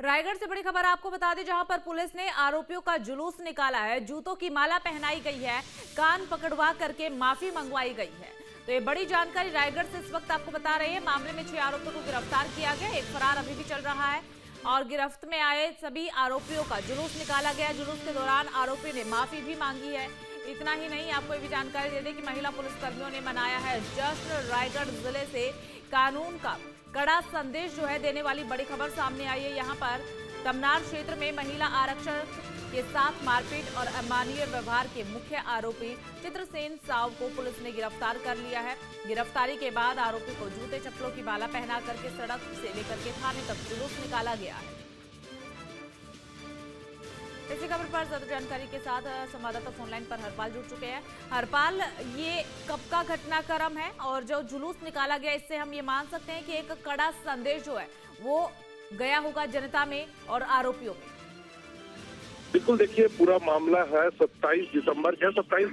रायगढ़ से बड़ी खबर आपको बता दें, जहां पर पुलिस ने आरोपियों का जुलूस निकाला है। जूतों की माला पहनाई गई है, कान पकड़वा करके माफी मंगवाई गई है। तो ये बड़ी जानकारी रायगढ़ से इस वक्त आपको बता रहे हैं। मामले में 6 आरोपियों को गिरफ्तार किया गया, एक फरार अभी भी चल रहा है और गिरफ्त में आए सभी आरोपियों का जुलूस निकाला गया। जुलूस के दौरान आरोपी ने माफी भी मांगी है। इतना ही नहीं, आपको ये भी जानकारी दे दें कि महिला पुलिसकर्मियों ने मनाया है जश्न। रायगढ़ जिले से कानून का कड़ा संदेश जो है देने वाली बड़ी खबर सामने आई है। यहाँ पर तमनार क्षेत्र में महिला आरक्षक के साथ मारपीट और अमानवीय व्यवहार के मुख्य आरोपी चित्रसेन साव को पुलिस ने गिरफ्तार कर लिया है। गिरफ्तारी के बाद आरोपी को जूते चप्पलों की माला पहना करके सड़क से लेकर के थाने तक जुलूस निकाला गया है। इसी खबर पर ज्यादा जानकारी के साथ संवाददाता फोनलाइन पर हरपाल जुड़ चुके हैं। हरपाल, ये कब का घटनाक्रम है और जो जुलूस निकाला गया इससे हम ये मान सकते हैं कि एक कड़ा संदेश जो है वो गया होगा जनता में और आरोपियों में? बिल्कुल, देखिए पूरा मामला है 27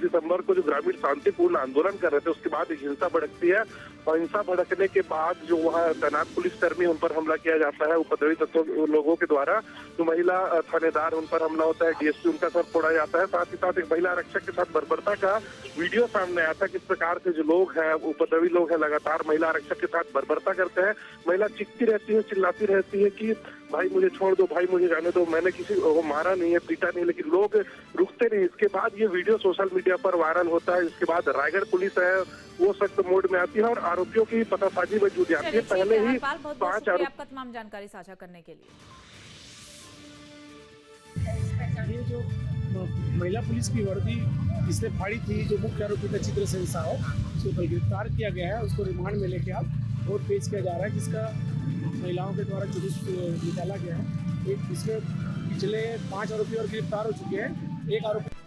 दिसंबर को जो ग्रामीण शांतिपूर्ण आंदोलन कर रहे थे उसके बाद हिंसा भड़कती है और हिंसा भड़कने के बाद जो वहाँ तैनात पुलिसकर्मी उन पर हमला किया जाता है उपद्रवी तत्वों लोगों के द्वारा। जो महिला थानेदार उन पर हमला होता है, डीएसपी उनका सर फोड़ा जाता है। साथ ही साथ एक महिला आरक्षक के साथ बर्बरता का वीडियो सामने आया था। किस प्रकार से जो लोग हैं उपद्रवी लोग हैं लगातार महिला आरक्षक के साथ बर्बरता करते हैं। महिला चिखती रहती है, चिल्लाती रहती है कि भाई मुझे छोड़ दो, भाई मुझे जाने दो, मैंने किसी को मारा नहीं है, पीटा नहीं, लेकिन लोग रुकते नहीं। इसके बाद ये वीडियो सोशल मीडिया पर वायरल होता है। इसके बाद रायगढ़ पुलिस है वो सख्त मोड में आती है और आरोपियों की पतासाजी में जुट जाती है। पहले ही 5 आरोपी। आपका तमाम जानकारी साझा करने के लिए। ये जो महिला पुलिस की वर्दी जिसने फाड़ी थी, जो मुख्य आरोपी था चित्रसेन साव, उसको कल गिरफ्तार किया गया है। उसको रिमांड में लेके अब कोर्ट पेश किया जा रहा है, जिसका महिलाओं के द्वारा जुलूस निकाला गया है। एक इसमें पिछले 5 आरोपी और गिरफ्तार हो चुके हैं। एक आरोपी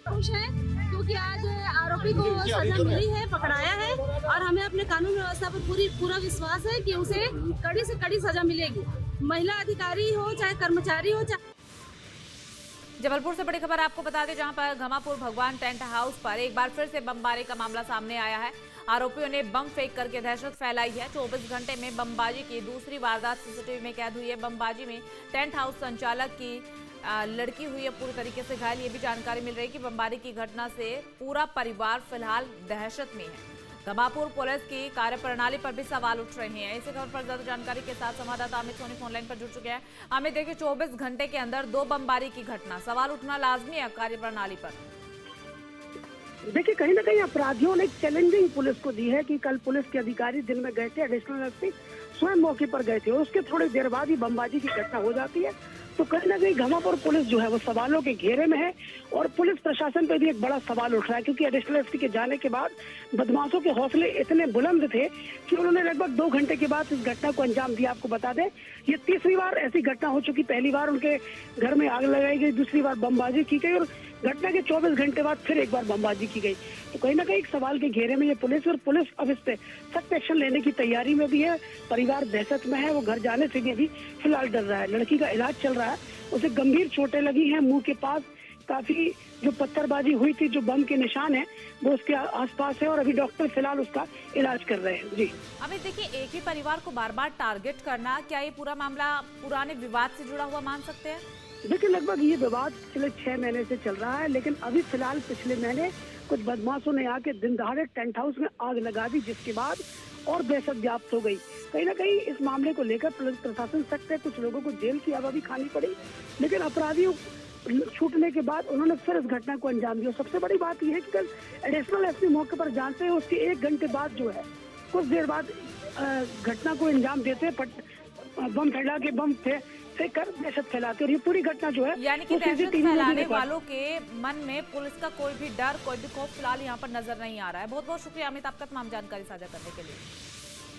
खुश है क्योंकि आज आरोपी को सजा मिली है, पकड़ाया है और हमें अपने कानून व्यवस्था पर पूरा विश्वास है कि उसे कड़ी से कड़ी सजा मिलेगी। महिला अधिकारी हो चाहे कर्मचारी हो चाहे। जबलपुर से बड़ी खबर आपको बता दें, जहां पर घमापुर भगवान टेंट हाउस पर एक बार फिर से बमबारी का मामला सामने आया है। आरोपियों ने बम फेंक करके दहशत फैलाई है। 24 घंटे में बमबाजी की दूसरी वारदात सीसीटीवी में कैद हुई है। बमबाजी में टेंट हाउस संचालक की लड़की हुई है पूरी तरीके से घायल। ये भी जानकारी मिल रही है कि बमबारी की घटना से पूरा परिवार फिलहाल दहशत में है। घमापुर पुलिस की कार्यप्रणाली पर भी सवाल उठ रहे हैं। इसी खबर पर ज्यादा जानकारी के साथ संवाददाता अमित सोनी फोनलाइन पर जुड़ चुके हैं। अमित, देखिए 24 घंटे के अंदर 2 बमबारी की घटना, सवाल उठना लाजमी है कार्यप्रणाली पर। देखिए, कहीं ना कहीं अपराधियों ने एक चैलेंजिंग पुलिस को दी है कि कल पुलिस के अधिकारी दिन में गए थे, एडिशनल एसपी स्वयं मौके पर गए थे और उसके थोड़ी देर बाद ही बमबाजी की घटना हो जाती है। तो कहीं ना कहीं घमापुर पुलिस जो है वो सवालों के घेरे में है और पुलिस प्रशासन पर भी एक बड़ा सवाल उठ रहा है, क्योंकि एडिशनल एसपी के जाने के बाद बदमाशों के हौसले इतने बुलंद थे कि उन्होंने लगभग 2 घंटे के बाद इस घटना को अंजाम दिया। आपको बता दें, ये तीसरी बार ऐसी घटना हो चुकी। पहली बार उनके घर में आग लगाई गई, दूसरी बार बमबाजी की गई और घटना के 24 घंटे बाद फिर एक बार बमबाजी की गई। तो कहीं ना कहीं एक सवाल के घेरे में ये पुलिस और पुलिस अब इस पे सख्त एक्शन लेने की तैयारी में भी है। परिवार दहशत में है, वो घर जाने से भी फिलहाल डर रहा है। लड़की का इलाज चल रहा है, उसे गंभीर चोटें लगी हैं, मुंह के पास काफी जो पत्थरबाजी हुई थी, जो बम के निशान है वो उसके आसपास है और अभी डॉक्टर फिलहाल उसका इलाज कर रहे हैं। जी अमित, देखिए एक ही परिवार को बार बार टारगेट करना, क्या ये पूरा मामला पुराने विवाद से जुड़ा हुआ मान सकते हैं? देखिए, लगभग ये विवाद पिछले 6 महीने से चल रहा है, लेकिन अभी फिलहाल पिछले महीने कुछ बदमाशों ने आके दिन दहाड़े टेंट हाउस में आग लगा दी, जिसके बाद और दहशत व्याप्त हो गई। कहीं ना कहीं इस मामले को लेकर पुलिस प्रशासन सख्त है। कुछ लोगों को जेल की हवा भी खानी पड़ी, लेकिन अपराधियों छूटने के बाद उन्होंने फिर इस घटना को अंजाम दिया। सबसे बड़ी बात यह है कि कल एडिशनल एसपी मौके पर जानते हैं, उसके 1 घंटे बाद जो है कुछ देर बाद घटना को अंजाम देते हैं। बम फैला के बम कर दहशत फैलाते और ये पूरी घटना जो है, यानी कि दहशत फैलाने वालों के मन में पुलिस का कोई भी डर, कोई भी खौफ फिलहाल यहाँ पर नजर नहीं आ रहा है। बहुत बहुत शुक्रिया अमित आपका तमाम जानकारी साझा करने के लिए।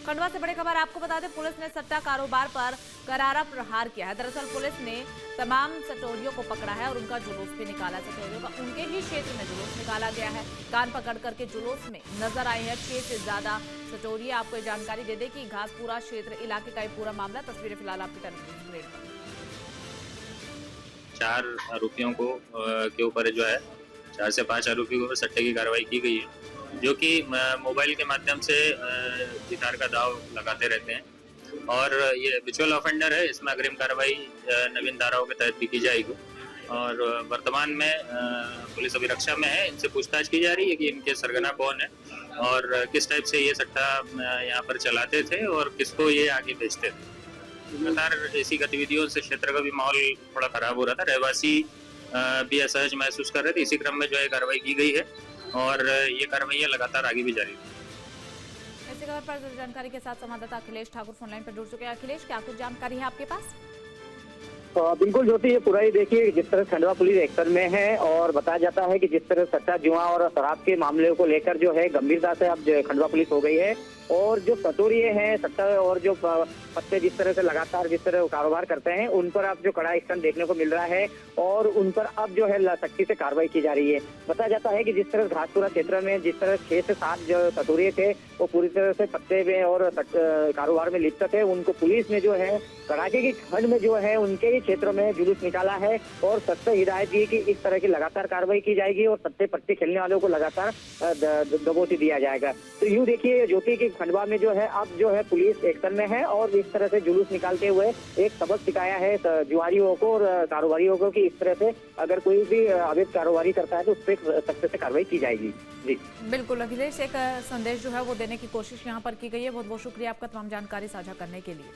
खंडवा से बड़ी खबर आपको बता दें, पुलिस ने सट्टा कारोबार पर करारा प्रहार किया है। दरअसल पुलिस ने तमाम सटोरियों को पकड़ा है और उनका जुलूस भी निकाला। सटोरियों का उनके ही क्षेत्र में जुलूस निकाला गया है। कान पकड़ करके जुलूस में नजर आए हैं 6 से ज्यादा सटोरी। आपको ये जानकारी दे दें कि घासपुरा क्षेत्र इलाके का ये पूरा मामला। तस्वीरें फिलहाल आपकी टेलीविजन पर। 4 आरोपियों को के ऊपर जो है 4 से 5 आरोपियों के ऊपर सट्टे की कार्रवाई की गई है, जो कि मोबाइल के माध्यम से गिटार का दाव लगाते रहते हैं। और ये विजुअल ऑफेंडर है, इसमें अग्रिम कार्रवाई नवीन धाराओं के तहत भी की जाएगी। और वर्तमान में पुलिस अभिरक्षा में है, इनसे पूछताछ की जा रही है कि इनके सरगना कौन है और किस टाइप से ये सट्टा यहाँ पर चलाते थे और किसको ये आगे भेजते थे। लगातार ऐसी गतिविधियों से क्षेत्र का भी माहौल थोड़ा खराब हो रहा था, रहवासी भी असहज महसूस कर रहे थे। इसी क्रम में जो है कार्रवाई की गई है और ये कार्रवाई लगातार आगे भी जारी है। इसी खबर पर जानकारी के साथ संवाददाता अखिलेश ठाकुर फोन लाइन पर जुड़ चुके हैं। अखिलेश, क्या कुछ जानकारी है आपके पास? बिल्कुल ज्योति, ये पूरा ही देखिए जिस तरह खंडवा पुलिस एक्शन में है और बताया जाता है कि जिस तरह सट्टा जुआ और शराब के मामले को लेकर जो है गंभीरता से अब खंडवा पुलिस हो गई है और जो सतोरिये हैं सट्टा और जो पत्ते जिस तरह से लगातार जिस तरह कारोबार करते हैं उन पर अब जो कड़ा एक्शन देखने को मिल रहा है और उन पर अब जो है सख्ती से कार्रवाई की जा रही है। बताया जाता है कि जिस तरह घाटपुरा क्षेत्र में जिस तरह 6 से 7 जो सतोरिये थे वो पूरी तरह से पत्ते में और कारोबार में लिप्त थे, उनको पुलिस ने जो है कड़ाके की ठंड में जो है उनके ही क्षेत्र में जुलूस निकाला है और सख्त हिदायत दी कि इस तरह की लगातार कार्रवाई की जाएगी और सट्टे पत्ते खेलने वालों को लगातार दबोची दिया जाएगा। तो यूँ देखिए ज्योति की खंडवा में जो है अब जो है पुलिस एक्शन में है और इस तरह से जुलूस निकालते हुए एक सबक सिखाया है जुआरियों को और कारोबारियों को कि इस तरह से अगर कोई भी अवैध कारोबारी करता है तो उस पर सख्त से कार्रवाई की जाएगी। जी बिल्कुल अखिलेश, एक संदेश जो है वो देने की कोशिश यहाँ पर की गई है। बहुत बहुत शुक्रिया आपका तमाम जानकारी साझा करने के लिए।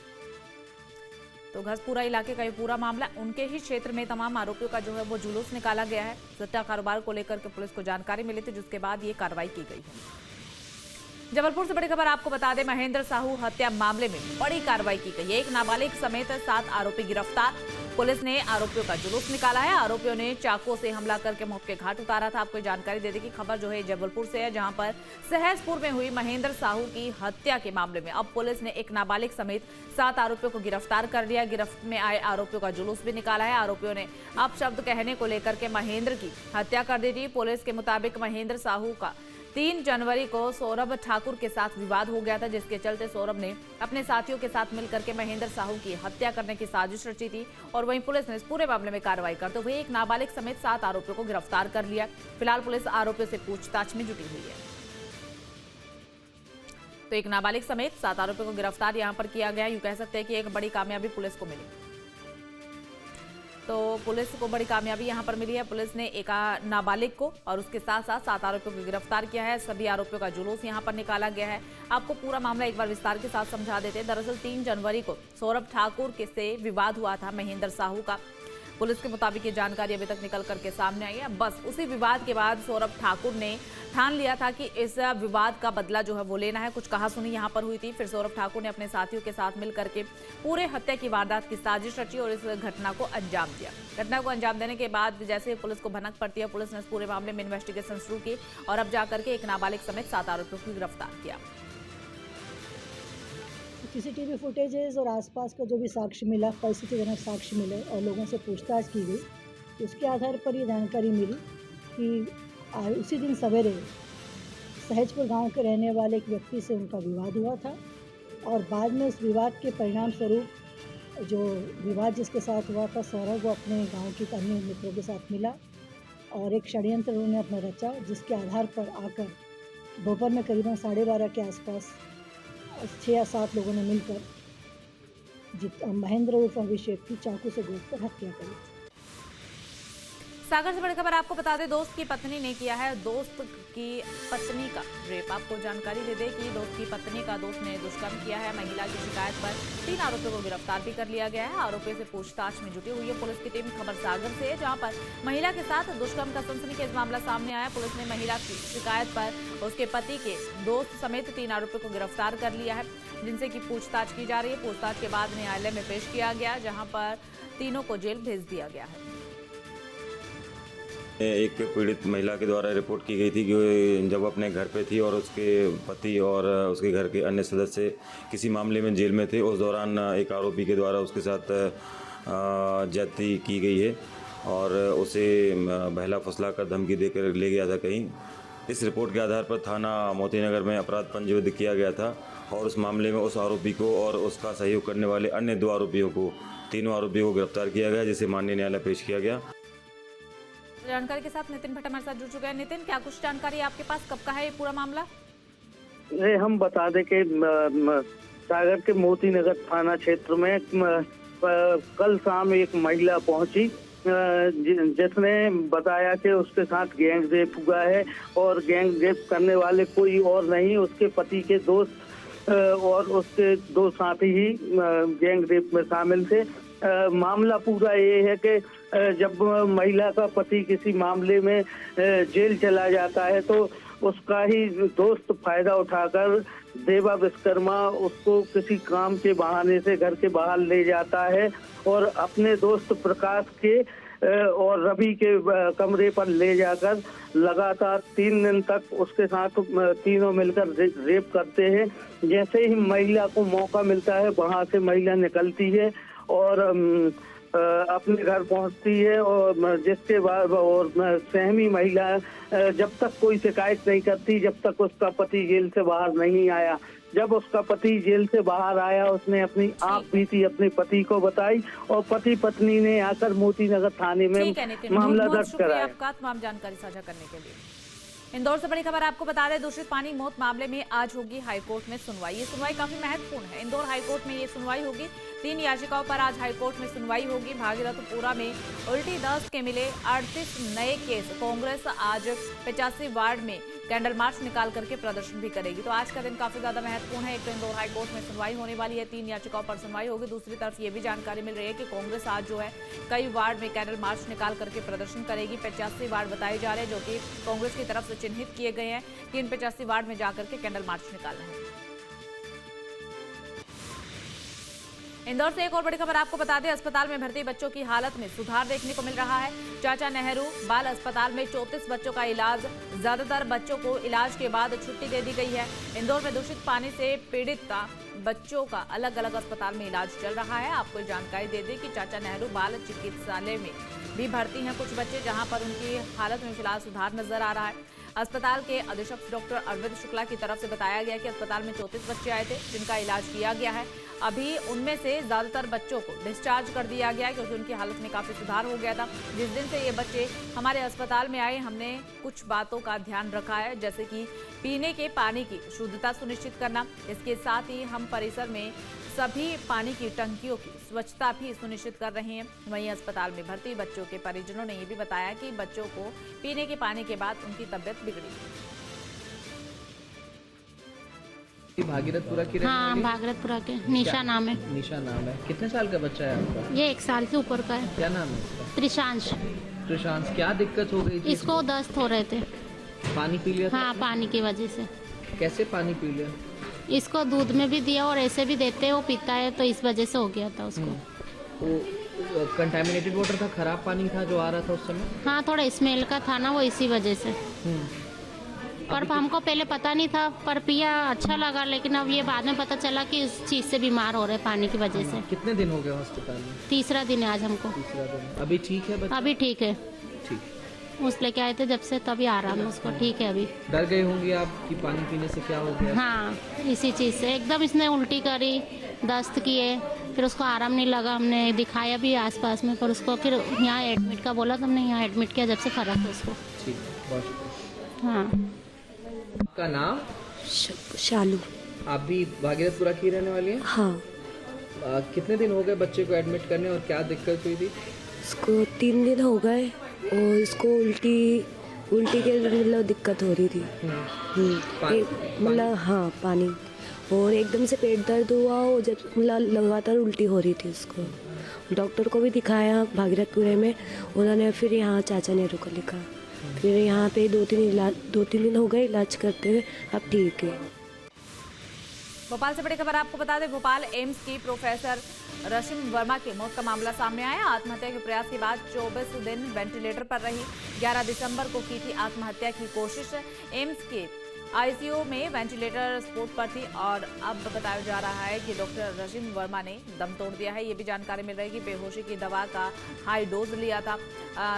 तो घसपुरा इलाके का ये पूरा मामला, उनके ही क्षेत्र में तमाम आरोपियों का जो है वो जुलूस निकाला गया है। सट्टा कारोबार को लेकर के पुलिस को जानकारी मिली थी, जिसके बाद ये कार्रवाई की गई है। जबलपुर से बड़ी खबर आपको बता दें, महेंद्र साहू हत्या मामले में बड़ी कार्रवाई की गई है। एक नाबालिग समेत 7 आरोपी गिरफ्तार। पुलिस ने आरोपियों का जुलूस निकाला है। आरोपियों ने चाकू से हमला करके मौत के घाट उतारा था। आपको जानकारी दे दें कि खबर जो है जबलपुर से है, जहां पर सहसपुर में हुई महेंद्र साहू की हत्या के मामले में अब पुलिस ने एक नाबालिग समेत 7 आरोपियों को गिरफ्तार कर लिया। गिरफ्त में आए आरोपियों का जुलूस भी निकाला है। आरोपियों ने अपशब्द कहने को लेकर के महेंद्र की हत्या कर दी थी। पुलिस के मुताबिक महेंद्र साहू का 3 जनवरी को सौरभ ठाकुर के साथ विवाद हो गया था, जिसके चलते सौरभ ने अपने साथियों के साथ मिलकर के महेंद्र साहू की हत्या करने की साजिश रची थी। और वहीं पुलिस ने इस पूरे मामले में कार्रवाई करते हुए एक नाबालिग समेत 7 आरोपियों को गिरफ्तार कर लिया। फिलहाल पुलिस आरोपियों से पूछताछ में जुटी हुई है। तो एक नाबालिग समेत 7 आरोपियों को गिरफ्तार यहां पर किया गया। यूं कह सकते हैं कि एक बड़ी कामयाबी पुलिस को मिली। तो पुलिस को बड़ी कामयाबी यहां पर मिली है। पुलिस ने एक नाबालिग को और उसके साथ साथ 7 आरोपियों को गिरफ्तार किया है। सभी आरोपियों का जुलूस यहां पर निकाला गया है। आपको पूरा मामला एक बार विस्तार के साथ समझा देते हैं। दरअसल 3 जनवरी को सौरभ ठाकुर के से विवाद हुआ था महेंद्र साहू का। पुलिस के मुताबिक ये जानकारी अभी तक निकल करके सामने आई है। बस उसी विवाद के बाद सौरभ ठाकुर ने ठान लिया था कि इस विवाद का बदला जो है वो लेना है। कुछ कहासुनी यहाँ पर हुई थी। फिर सौरभ ठाकुर ने अपने साथियों के साथ मिल करके पूरे हत्या की वारदात की साजिश रची और इस घटना को अंजाम दिया। घटना को अंजाम देने के बाद जैसे पुलिस को भनक पड़ती है, पुलिस ने इस पूरे मामले में इन्वेस्टिगेशन शुरू की और अब जाकर के एक नाबालिग समेत 7 आरोपियों को गिरफ्तार किया। सीसीटीवी फुटेजेस और आसपास का जो भी साक्ष्य मिला, परिस्थितिजनक साक्ष्य मिले और लोगों से पूछताछ की गई, उसके आधार पर ये जानकारी मिली कि उसी दिन सवेरे सहजपुर गांव के रहने वाले एक व्यक्ति से उनका विवाद हुआ था और बाद में उस विवाद के परिणाम स्वरूप जो विवाद जिसके साथ हुआ था सौरभ, वो अपने गांव के अन्य मित्रों के साथ मिला और एक षड्यंत्र उन्होंने अपना रचा, जिसके आधार पर आकर दोपहर में करीबन 12:30 के आसपास 6 या 7 लोगों ने मिलकर महेंद्र उर्फ अभिषेक की चाकू से गोदकर हत्या करी। सागर से बड़ी खबर आपको बता दें, दोस्त की पत्नी ने किया है दोस्त की पत्नी का रेप। आपको जानकारी दे दें कि दोस्त की पत्नी का दोस्त ने दुष्कर्म किया है। महिला की शिकायत पर 3 आरोपियों को गिरफ्तार भी कर लिया गया है। आरोपियों से पूछताछ में जुटी हुई है पुलिस की टीम। खबर सागर से है, जहां पर महिला के साथ दुष्कर्म का सनसनीखेज मामला सामने आया। पुलिस ने महिला की शिकायत पर उसके पति के दोस्त समेत 3 आरोपियों को गिरफ्तार कर लिया है, जिनसे की पूछताछ की जा रही है। पूछताछ के बाद न्यायालय में पेश किया गया, जहाँ पर तीनों को जेल भेज दिया गया है। एक पीड़ित महिला के द्वारा रिपोर्ट की गई थी कि जब अपने घर पे थी और उसके पति और उसके घर के अन्य सदस्य किसी मामले में जेल में थे, उस दौरान एक आरोपी के द्वारा उसके साथ ज्यादती की गई है और उसे बहला फुसला कर धमकी देकर ले गया था कहीं। इस रिपोर्ट के आधार पर थाना मोतीनगर में अपराध पंजीबद्ध किया गया था और उस मामले में उस आरोपी को और उसका सहयोग करने वाले अन्य 2 आरोपियों को, तीनों आरोपियों को गिरफ्तार किया गया, जिसे माननीय न्यायालय पेश किया गया। जानकारी के साथ नितिन भट्ट हमारे साथ जुड़ चुके हैं। नितिन, क्या कुछ जानकारी आपके पास, कब का है ये पूरा मामला? हम बता दें कि सागर के मोती नगर थाना क्षेत्र में कल शाम एक महिला पहुंची जिसने बताया कि उसके साथ गैंग रेप हुआ है और गैंग रेप करने वाले कोई और नहीं उसके पति के दोस्त और उसके दो साथी ही गैंग रेप में शामिल थे। मामला पूरा ये है कि जब महिला का पति किसी मामले में जेल चला जाता है तो उसका ही दोस्त फायदा उठाकर देवा विश्वकर्मा उसको किसी काम के बहाने से घर के बाहर ले जाता है और अपने दोस्त प्रकाश के और रवि के कमरे पर ले जाकर लगातार 3 दिन तक उसके साथ तीनों मिलकर रेप करते हैं। जैसे ही महिला को मौका मिलता है वहां से महिला निकलती है और अपने घर पहुंचती है और जिसके बाद और सहमी महिला जब तक कोई शिकायत नहीं करती जब तक उसका पति जेल से बाहर नहीं आया। जब उसका पति जेल से बाहर आया उसने अपनी आंख बीती अपने पति को बताई और पति पत्नी ने आकर मोती नगर थाने में मामला दर्ज कराया। आपका तमाम जानकारी साझा करने के लिए। इंदौर से बड़ी खबर आपको बता दें, दूषित पानी मौत मामले में आज होगी हाईकोर्ट में सुनवाई। ये सुनवाई काफी महत्वपूर्ण है। इंदौर हाईकोर्ट में ये सुनवाई होगी। 3 याचिकाओं पर आज हाईकोर्ट में सुनवाई होगी। भागीरथपुरा में उल्टी दस्त के मिले 38 नए केस। कांग्रेस आज 85 वार्ड में कैंडल मार्च निकाल करके प्रदर्शन भी करेगी। तो आज का दिन काफी ज्यादा महत्वपूर्ण है। एक तो इंदौर हाईकोर्ट में सुनवाई होने वाली है, 3 याचिकाओं पर सुनवाई होगी। दूसरी तरफ ये भी जानकारी मिल रही है कि कांग्रेस आज जो है कई वार्ड में कैंडल मार्च निकाल करके प्रदर्शन करेगी। 85 वार्ड बताए जा रहे हैं जो कि कांग्रेस की तरफ से चिन्हित किए गए हैं कि इन 85 वार्ड में जाकर के कैंडल मार्च निकालना है। इंदौर से एक और बड़ी खबर आपको बता दें, अस्पताल में भर्ती बच्चों की हालत में सुधार देखने को मिल रहा है। चाचा नेहरू बाल अस्पताल में 34 बच्चों का इलाज। ज्यादातर बच्चों को इलाज के बाद छुट्टी दे दी गई है। इंदौर में दूषित पानी से पीड़ित बच्चों का अलग अलग अस्पताल में इलाज चल रहा है। आपको जानकारी दे दें कि चाचा नेहरू बाल चिकित्सालय में भी भर्ती हैं कुछ बच्चे, जहां पर उनकी हालत में फिलहाल सुधार नजर आ रहा है। अस्पताल के अधीक्षक डॉक्टर अरविंद शुक्ला की तरफ से बताया गया कि अस्पताल में 34 बच्चे आए थे जिनका इलाज किया गया है। अभी उनमें से ज्यादातर बच्चों को डिस्चार्ज कर दिया गया है क्योंकि उनकी हालत में काफी सुधार हो गया था। जिस दिन से ये बच्चे हमारे अस्पताल में आए हमने कुछ बातों का ध्यान रखा है, जैसे कि पीने के पानी की शुद्धता सुनिश्चित करना। इसके साथ ही हम परिसर में सभी पानी की टंकियों की स्वच्छता भी सुनिश्चित कर रहे हैं। वहीं अस्पताल में भर्ती बच्चों के परिजनों ने ये भी बताया कि बच्चों को पीने के पानी के बाद उनकी तबीयत बिगड़ी। भागीरथपुरा की हाँ, भागीरथपुरा के निशा नाम है। निशा नाम है। कितने साल का बच्चा है आपका? ये 1 साल से ऊपर का है। क्या नाम है इसका? त्रिशांश। त्रिशांश, क्या दिक्कत हो गई थी इसको? दस्त हो रहे थे। पानी पी लिया था? हाँ, पानी की वजह से। कैसे पानी पी लिया? इसको दूध में भी दिया और ऐसे भी देते हैं, वो पीता है, तो इस वजह से हो गया था उसको। वो कंटामिनेटेड वाटर था, खराब पानी था जो आ रहा था उस समय? हाँ, थोड़ा स्मेल का था ना, वो इसी वजह से। पर हमको पहले पता नहीं था, पर पिया अच्छा लगा, लेकिन अब ये बाद में पता चला कि इस चीज़ से बीमार हो रहे पानी की वजह से। कितने दिन हो गए हॉस्पिटल में? 3रा दिन है आज हमको। 3रा दिन। अभी ठीक है बच्चा? अभी ठीक है। ठीक। उस लेके आए थे जब से, तभी आराम है उसको, ठीक है अभी। डर गए होंगे आप कि पानी पीने से क्या हो गया? हाँ, इसी चीज़ से एकदम इसने उल्टी करी, दस्त किए, फिर उसको आराम नहीं लगा। हमने दिखाया भी आसपास में, पर उसको फिर यहाँ एडमिट का बोला, तो हमने यहाँ एडमिट किया, जब से फर्क है उसको। ठीक, बहुत शुक्रिया। हाँ। आपका नाम? शालू। आप भी भागीरथपुरा की रहने वाली हैं? हाँ। कितने दिन हो गए बच्चे को एडमिट करने और क्या दिक्कत हुई थी? इसको 3 दिन हो गए और इसको उल्टी के मतलब दिक्कत हो रही थी। मतलब हाँ, पानी, और एकदम से पेट दर्द हुआ और जब मतलब लगातार उल्टी हो रही थी उसको। डॉक्टर को भी दिखाया भागीरथपुरे में, उन्होंने फिर यहाँ चाचा नेहरू को लिखा। फिर यहाँ पे 2-3 दिन हो गए इलाज करते हुए, अब ठीक है। भोपाल से बड़ी खबर आपको बता दें, भोपाल एम्स की प्रोफेसर रशिम वर्मा की मौत का मामला सामने आया। आत्महत्या के प्रयास के बाद 24 दिन वेंटिलेटर पर रही। 11 दिसंबर को की थी आत्महत्या की कोशिश। एम्स के आईसीयू में वेंटिलेटर सपोर्ट पर थी और अब बताया जा रहा है कि डॉक्टर रशिम वर्मा ने दम तोड़ दिया है। ये भी जानकारी मिल रही है कि बेहोशी की दवा का हाई डोज लिया था।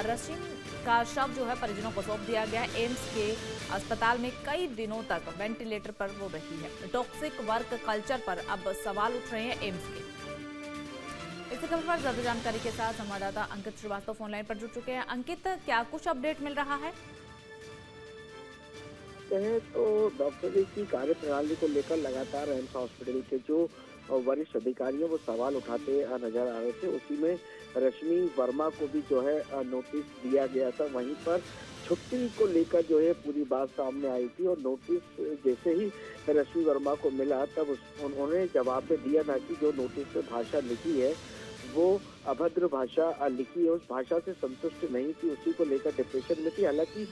रशिम का शव जो है परिजनों को सौंप दिया गया। एम्स के अस्पताल में कई दिनों तक वेंटिलेटर पर वो रही है। टॉक्सिक वर्क कल्चर पर अब सवाल उठ रहे हैं एम्स के। इस खबर पर ज्यादा जानकारी के साथ संवाददाता अंकित श्रीवास्तव फोन लाइन पर जुड़ चुके हैं। अंकित, क्या कुछ अपडेट मिल रहा है? देखते हैं तो डॉक्टरी की कार्यप्रणाली को लेकर लगातार एम्स हॉस्पिटल के जो वरिष्ठ अधिकारी हैं वो सवाल उठाते नजर आ रहे थे। उसी में रश्मि वर्मा को भी जो है नोटिस दिया गया था। वहीं पर छुट्टी को लेकर जो है पूरी बात सामने आई थी और नोटिस जैसे ही रश्मि वर्मा को मिला तब उन्होंने जवाब में दिया था कि जो नोटिस में भाषा लिखी है वो अभद्र भाषा लिखी है, उस भाषा से संतुष्ट नहीं थी, उसी को लेकर डिप्रेशन में थी। हालांकि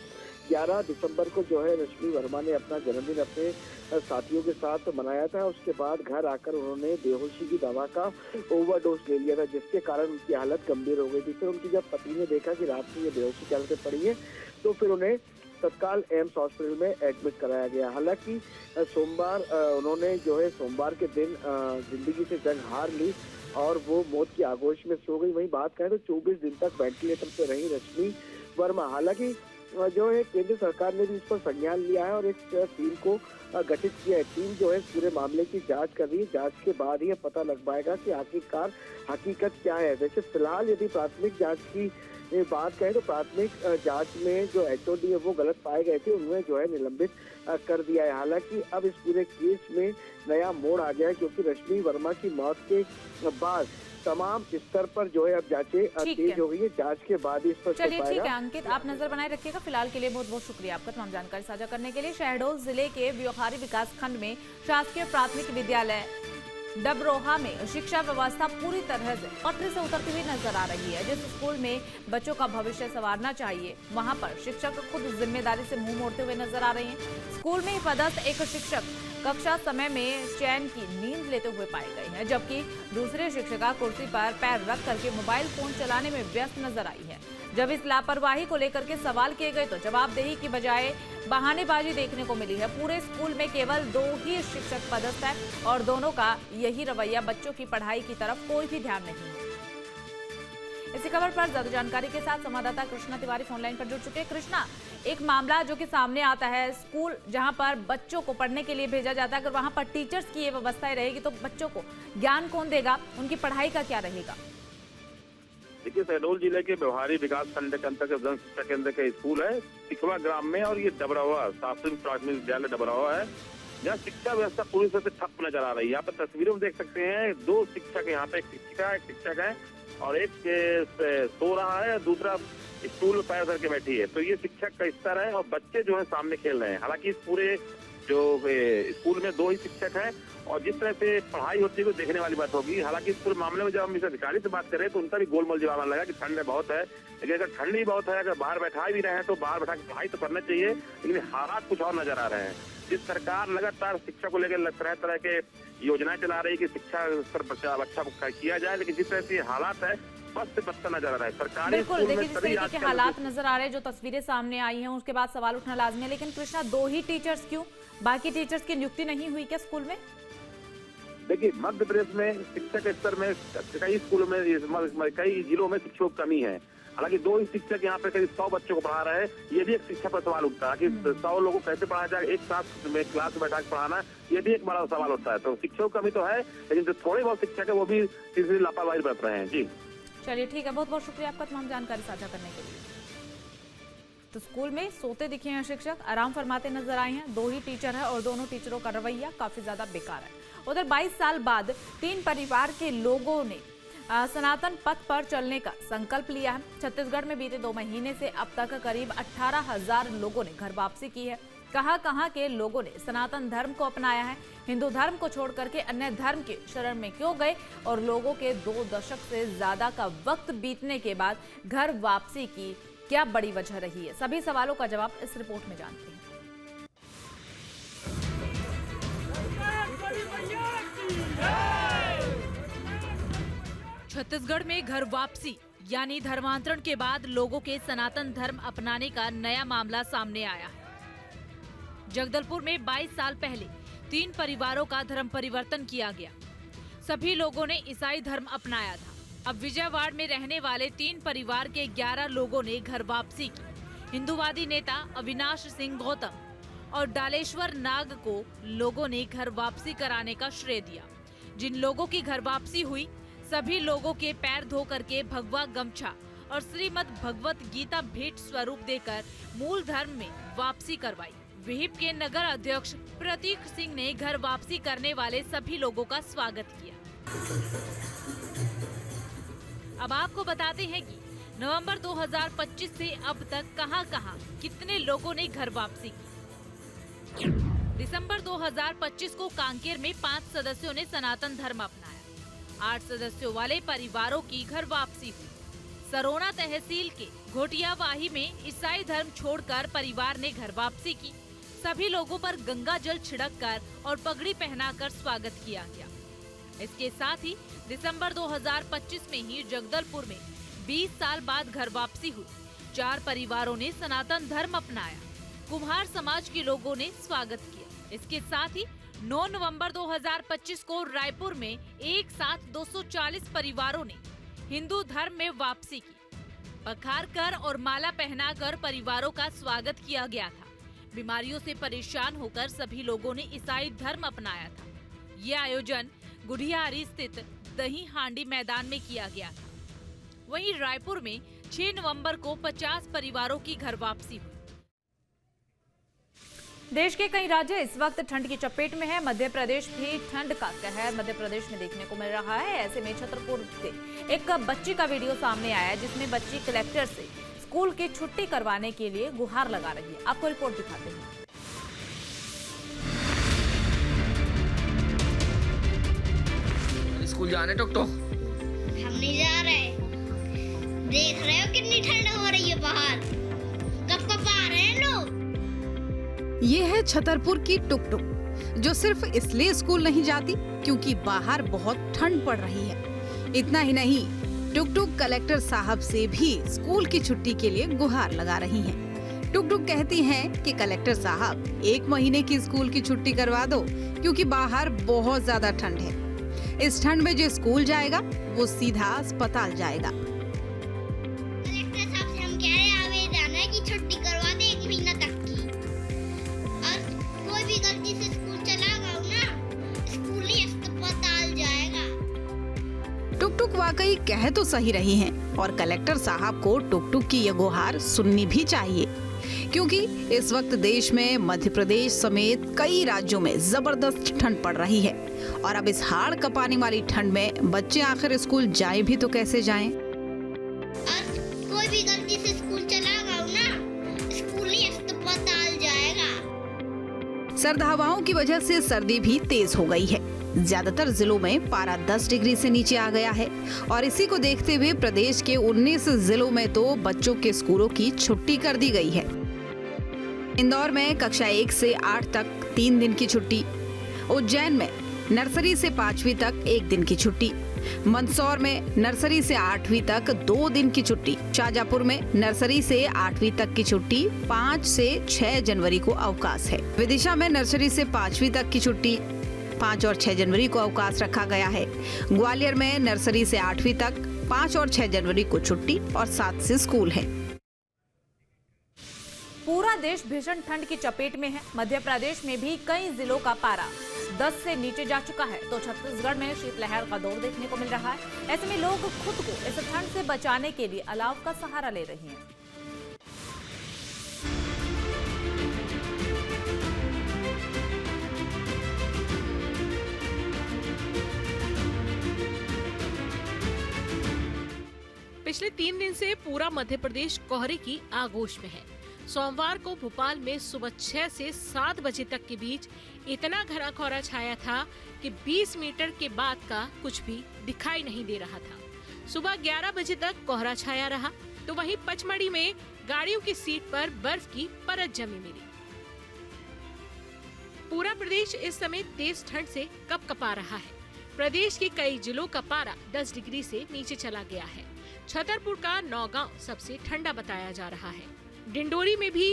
11 दिसंबर को जो है रश्मि वर्मा ने अपना जन्मदिन अपने साथियों के साथ मनाया था। उसके बाद घर आकर उन्होंने बेहोशी की दवा का ओवरडोज ले लिया था, जिसके कारण उनकी हालत गंभीर हो गई थी। फिर उनकी जब पति ने देखा कि रात में ये बेहोशी की हालत पड़ी है तो फिर उन्हें तत्काल एम्स हॉस्पिटल में एडमिट कराया गया। हालांकि सोमवार उन्होंने जो है सोमवार के दिन जिंदगी से जंग हार ली और वो मौत की आगोश में सो गई। वहीं बात करें तो 24 दिन तक वेंटिलेटर पे रही रश्मि वर्मा। हालांकि जो है केंद्र सरकार ने भी इस पर संज्ञान लिया है और एक टीम को गठित किया है। टीम जो है पूरे मामले की जांच कर रही है। जांच के बाद ही पता लग पाएगा कि आखिरकार हकीकत क्या है। वैसे फिलहाल यदि प्राथमिक जांच की बात करें तो प्राथमिक जांच में जो एचओडी है वो गलत पाए गए थे, उन्हें जो है निलंबित कर दिया है। हालांकि अब इस पूरे केस में नया मोड़ आ गया है क्योंकि रश्मि वर्मा की मौत के बाद तमाम स्तर पर जो है अब जांचें तेज हो गई है। जांच के बाद ही इस पर चलिए ठीक है अंकित, आप नजर बनाए रखिएगा। फिलहाल के लिए बहुत बहुत शुक्रिया आपका तमाम जानकारी साझा करने के लिए। शहडोल जिले के व्योहारी विकास खंड में शासकीय प्राथमिक विद्यालय डबरोहा में शिक्षा व्यवस्था पूरी तरह से पटरी से उतरती हुई नजर आ रही है। जिस स्कूल में बच्चों का भविष्य संवारना चाहिए वहां पर शिक्षक खुद जिम्मेदारी से मुंह मोड़ते हुए नजर आ रहे हैं। स्कूल में पदस्थ एक शिक्षक कक्षा समय में चैन की नींद लेते हुए पाए गए हैं, जबकि दूसरे शिक्षिका कुर्सी पर पैर रख करके मोबाइल फोन चलाने में व्यस्त नजर आई है। जब इस लापरवाही को लेकर के सवाल किए गए तो जवाबदेही की बजाय बहानेबाजी देखने को मिली है। पूरे स्कूल में केवल 2 ही शिक्षक पदस्थ है और दोनों का यही रवैया, बच्चों की पढ़ाई की तरफ कोई भी ध्यान नहीं है। इसी खबर पर ज्यादा जानकारी के साथ संवाददाता कृष्णा तिवारी फोनलाइन पर जुड़ चुके हैं। कृष्णा, एक मामला जो कि सामने आता है, स्कूल जहां पर बच्चों को पढ़ने के लिए भेजा जाता है, अगर वहां पर टीचर्स की ये व्यवस्थाएं रहेगी तो बच्चों को ज्ञान कौन देगा, उनकी पढ़ाई का क्या रहेगा? देखिए, शहडोल जिले के व्यवहारी विकास खंड के अंतर्गत जन शिक्षा केंद्र का स्कूल है तिखवा ग्राम में और ये डबरावा शासकीय प्राथमिक विद्यालय डबरावा है, जहाँ शिक्षा व्यवस्था पूरी तरह से ठप नजर आ रही है। यहाँ पर तस्वीरों में देख सकते हैं 2 शिक्षक यहाँ पे, एक शिक्षक है और एक सो रहा है, दूसरा स्टूल में पैर धर के बैठी है। तो ये शिक्षक का स्तर है और बच्चे जो है सामने खेल रहे हैं। हालांकि इस पूरे जो स्कूल में 2 ही शिक्षक हैं और जिस तरह से पढ़ाई होती है वो देखने वाली बात होगी। हालांकि इस पूरे मामले में जब हम इस अधिकारी से बात करें तो उनका भी गोलमोल जवाब लगा कि ठंड बहुत है, लेकिन अगर ठंड ही बहुत है, अगर बाहर बैठा भी रहे हैं तो बाहर बैठा के पढ़ाई तो करना चाहिए, लेकिन हालात कुछ और नजर आ रहे हैं। जिस सरकार लगातार शिक्षा को लेकर तरह तरह के योजनाएं चला रही है कि शिक्षा स्तर पर अच्छा किया जाए, लेकिन जिस तरह से हालात है बस से बदतर नजर आ रहा है। सरकारी बिल्कुल, देखिए जिस तरीके के हालात नजर आ रहे हैं, जो तस्वीरें सामने आई हैं, उसके बाद सवाल उठना लाजमी है। लेकिन कृष्णा, 2 ही टीचर्स क्यों? बाकी टीचर्स की नियुक्ति नहीं हुई क्या स्कूल में? देखिए, मध्य प्रदेश में शिक्षा के स्तर में कई स्कूलों में कई जिलों में शिक्षकों की कमी है। हालांकि 2 ही शिक्षक यहाँ पे करीब 100 बच्चों को पढ़ा रहे हैं। ये भी एक शिक्षा पर सवाल उठता है कि 100 लोगों को कैसे पढ़ाया जाए, एक साथ में क्लास में बैठा के पढ़ाना, ये भी एक बड़ा सवाल उठता है। तो शिक्षकों की कमी तो है, लेकिन जो थोड़े बहुत शिक्षक है वो भी तीसरी लापरवाही बरत रहे हैं। जी चलिए ठीक है, बहुत बहुत शुक्रिया आपका तमाम जानकारी साझा करने के लिए। तो स्कूल में सोते दिखे हैं शिक्षक, आराम फरमाते नजर आए हैं। 2 ही टीचर है और दोनों टीचरों का रवैया काफी ज्यादा बेकार है। उधर 22 साल बाद 3 परिवार के लोगों ने सनातन पथ पर चलने का संकल्प लिया है। छत्तीसगढ़ में बीते 2 महीने से अब तक करीब 18,000 लोगों ने घर वापसी की है। कहां के लोगों ने सनातन धर्म को अपनाया है, हिंदू धर्म को छोड़ करके अन्य धर्म के शरण में क्यों गए और लोगों के 2 दशक से ज्यादा का वक्त बीतने के बाद घर वापसी की क्या बड़ी वजह रही है? सभी सवालों का जवाब इस रिपोर्ट में जानते हैं। छत्तीसगढ़ में घर वापसी यानी धर्मांतरण के बाद लोगों के सनातन धर्म अपनाने का नया मामला सामने आया है। जगदलपुर में 22 साल पहले 3 परिवारों का धर्म परिवर्तन किया गया। सभी लोगों ने ईसाई धर्म अपनाया था। अब विजयवाड़ा में रहने वाले 3 परिवार के 11 लोगों ने घर वापसी की। हिंदूवादी नेता अविनाश सिंह गौतम और डालेश्वर नाग को लोगों ने घर वापसी कराने का श्रेय दिया। जिन लोगों की घर वापसी हुई सभी लोगों के पैर धो करके भगवा गमछा और श्रीमद् भगवत गीता भेंट स्वरूप देकर मूल धर्म में वापसी करवाई। विहिप के नगर अध्यक्ष प्रतीक सिंह ने घर वापसी करने वाले सभी लोगों का स्वागत किया। अब आपको बताते हैं कि नवंबर 2025 से अब तक कहां-कहां कितने लोगों ने घर वापसी की। दिसंबर 2025 को कांकेर में 5 सदस्यों ने सनातन धर्म अपनाया। 8 सदस्यों वाले परिवारों की घर वापसी हुई। सरोना तहसील के घोटियावाही में ईसाई धर्म छोड़कर परिवार ने घर वापसी की। सभी लोगों पर गंगा जल छिड़ककर और पगड़ी पहनाकर स्वागत किया गया। इसके साथ ही दिसंबर 2025 में ही जगदलपुर में 20 साल बाद घर वापसी हुई। 4 परिवारों ने सनातन धर्म अपनाया। कुम्हार समाज के लोगों ने स्वागत किया। इसके साथ ही 9 नवंबर 2025 को रायपुर में एक साथ 240 परिवारों ने हिंदू धर्म में वापसी की। पखार कर और माला पहनाकर परिवारों का स्वागत किया गया था। बीमारियों से परेशान होकर सभी लोगों ने ईसाई धर्म अपनाया था। ये आयोजन गुढ़ियारी स्थित दही हांडी मैदान में किया गया था। वहीं रायपुर में 6 नवंबर को 50 परिवारों की घर वापसी हुई। देश के कई राज्य इस वक्त ठंड की चपेट में है। मध्य प्रदेश भी ठंड का कहर मध्य प्रदेश में देखने को मिल रहा है। ऐसे में छतरपुर से एक बच्ची का वीडियो सामने आया है, जिसमें बच्ची कलेक्टर से स्कूल की छुट्टी करवाने के लिए गुहार लगा रही है। आपको रिपोर्ट दिखाते हैं। स्कूल जाने टोक टोक हम नहीं जा रहे। देख रहे हो कितनी ठंड हो रही है बाहर। कब कब आ रहे हैं लोग। ये है छतरपुर की टुक टुक, जो सिर्फ इसलिए स्कूल नहीं जाती क्योंकि बाहर बहुत ठंड पड़ रही है। इतना ही नहीं, टुक टुक कलेक्टर साहब से भी स्कूल की छुट्टी के लिए गुहार लगा रही हैं। टुक टुक कहती हैं कि कलेक्टर साहब 1 महीने की स्कूल की छुट्टी करवा दो, क्योंकि बाहर बहुत ज्यादा ठंड है। इस ठंड में जो स्कूल जाएगा वो सीधा अस्पताल जाएगा। कलेक्टर साहब से हम कह रहे हैं आवेदन है कि छुट्टी करवा दे 1 महीना तक की। और कोई भी गलती से स्कूल चला गया ना, स्कूल ही अस्पताल जाएगा। टुक टुक वाकई कह तो सही रही हैं, और कलेक्टर साहब को टुक टुक की ये गुहार सुननी भी चाहिए, क्योंकि इस वक्त देश में मध्य प्रदेश समेत कई राज्यों में जबरदस्त ठंड पड़ रही है। और अब इस हाड़ कपाने वाली ठंड में बच्चे आखिर स्कूल जाएं भी तो कैसे जाएं? कोई भी गलती से स्कूल चला गया ना, स्कूल ही अस्पताल जाएगा। सर्द हवाओं की वजह से सर्दी भी तेज हो गई है। ज्यादातर जिलों में पारा 10 डिग्री से नीचे आ गया है, और इसी को देखते हुए प्रदेश के 19 जिलों में तो बच्चों के स्कूलों की छुट्टी कर दी गई है। इंदौर में कक्षा 1 से 8 तक 3 दिन की छुट्टी, उज्जैन में नर्सरी से 5वीं तक 1 दिन की छुट्टी, मंदसौर में नर्सरी से 8वीं तक 2 दिन की छुट्टी, शाहजहांपुर में नर्सरी से 8वीं तक की छुट्टी 5 से 6 जनवरी को अवकाश है। विदिशा में नर्सरी से 5वीं तक की छुट्टी 5 और 6 जनवरी को अवकाश रखा गया है। ग्वालियर में नर्सरी से 8वीं तक 5 और 6 जनवरी को छुट्टी और 7 से स्कूल है। पूरा देश भीषण ठंड की चपेट में है। मध्य प्रदेश में भी कई जिलों का पारा 10 से नीचे जा चुका है, तो छत्तीसगढ़ में शीतलहर का दौर देखने को मिल रहा है। ऐसे में लोग खुद को इस ठंड से बचाने के लिए अलाव का सहारा ले रहे हैं। पिछले 3 दिन से पूरा मध्य प्रदेश कोहरे की आगोश में है। सोमवार को भोपाल में सुबह 6 से 7 बजे तक के बीच इतना घना कोहरा छाया था कि 20 मीटर के बाद का कुछ भी दिखाई नहीं दे रहा था। सुबह 11 बजे तक कोहरा छाया रहा, तो वहीं पचमढ़ी में गाड़ियों की सीट पर बर्फ की परत जमी मिली। पूरा प्रदेश इस समय तेज ठंड से कपकपा रहा है। प्रदेश के कई जिलों का पारा 10 डिग्री से नीचे चला गया है। छतरपुर का नौगांव सबसे ठंडा बताया जा रहा है। डिंडोरी में भी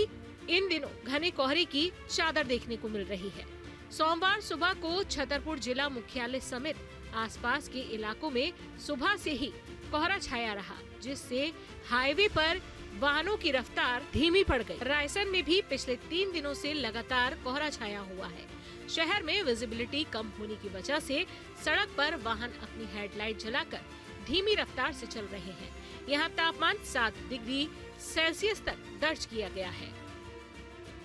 इन दिनों घने कोहरे की चादर देखने को मिल रही है। सोमवार सुबह को छतरपुर जिला मुख्यालय समेत आसपास के इलाकों में सुबह से ही कोहरा छाया रहा, जिससे हाईवे पर वाहनों की रफ्तार धीमी पड़ गई। रायसन में भी पिछले 3 दिनों से लगातार कोहरा छाया हुआ है। शहर में विजिबिलिटी कम होने की वजह से सड़क पर वाहन अपनी हेडलाइट जलाकर धीमी रफ्तार से चल रहे हैं। यहाँ तापमान 7 डिग्री सेल्सियस तक दर्ज किया गया है।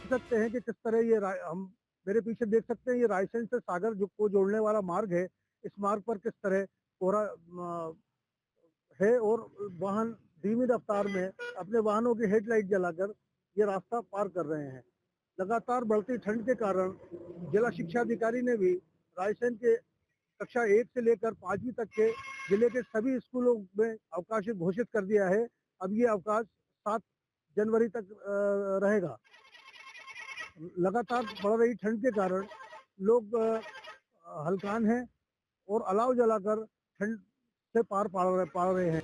सकते हैं कि किस तरह ये हम मेरे पीछे देख सकते हैं, ये रायसेन से सागर को जोड़ने वाला मार्ग है। इस मार्ग पर किस तरह कोहरा है और वाहन धीमी रफ्तार में अपने वाहनों की हेडलाइट जलाकर ये रास्ता पार कर रहे हैं। लगातार बढ़ती ठंड के कारण जिला शिक्षा अधिकारी ने भी रायसेन के कक्षा 1 से लेकर 5वीं तक के जिले के सभी स्कूलों में अवकाश घोषित कर दिया है। अब ये अवकाश 7 जनवरी तक रहेगा। लगातार बढ़ रही ठंड के कारण लोग हलकान हैं और अलाव जलाकर ठंड से पार पा रहे हैं।